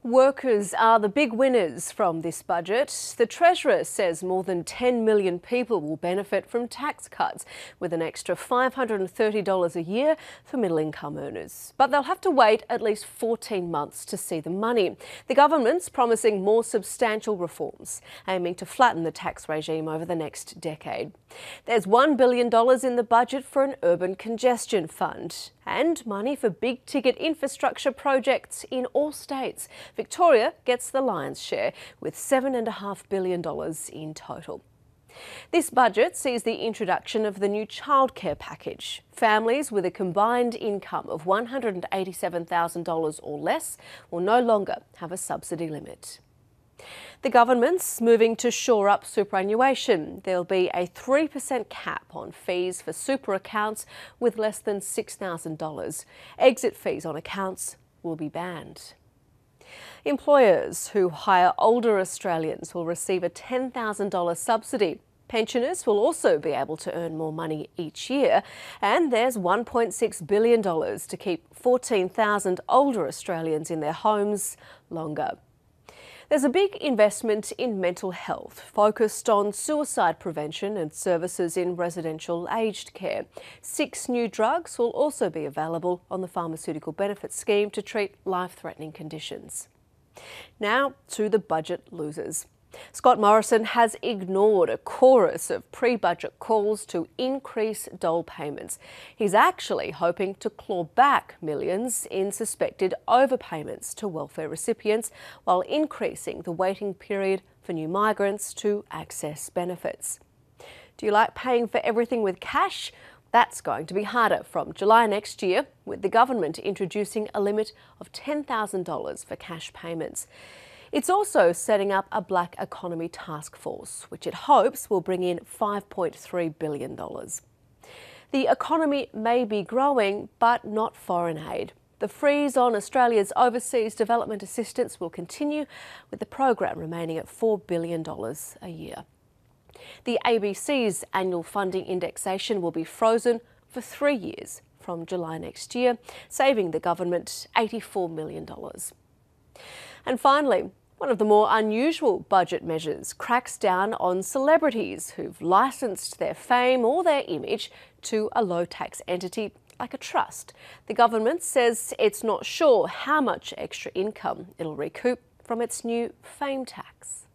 Workers are the big winners from this budget. The Treasurer says more than 10 million people will benefit from tax cuts, with an extra $530 a year for middle-income earners. But they'll have to wait at least 14 months to see the money. The government's promising more substantial reforms, aiming to flatten the tax regime over the next decade. There's $1 billion in the budget for an urban congestion fund and money for big-ticket infrastructure projects in all states. Victoria gets the lion's share, with $7.5 billion in total. This budget sees the introduction of the new childcare package. Families with a combined income of $187,000 or less will no longer have a subsidy limit. The government's moving to shore up superannuation. There'll be a 3% cap on fees for super accounts with less than $6,000. Exit fees on accounts will be banned. Employers who hire older Australians will receive a $10,000 subsidy. Pensioners will also be able to earn more money each year, and there's $1.6 billion to keep 14,000 older Australians in their homes longer. There's a big investment in mental health, focused on suicide prevention and services in residential aged care. 6 new drugs will also be available on the Pharmaceutical Benefits Scheme to treat life-threatening conditions. Now to the budget losers. Scott Morrison has ignored a chorus of pre-budget calls to increase dole payments. He's actually hoping to claw back millions in suspected overpayments to welfare recipients while increasing the waiting period for new migrants to access benefits. Do you like paying for everything with cash? That's going to be harder from July next year, with the government introducing a limit of $10,000 for cash payments. It's also setting up a black economy task force, which it hopes will bring in $5.3 billion. The economy may be growing, but not foreign aid. The freeze on Australia's overseas development assistance will continue, with the program remaining at $4 billion a year. The ABC's annual funding indexation will be frozen for 3 years from July next year, saving the government $84 million. And finally, one of the more unusual budget measures cracks down on celebrities who've licensed their fame or their image to a low-tax entity like a trust. The government says it's not sure how much extra income it'll recoup from its new fame tax.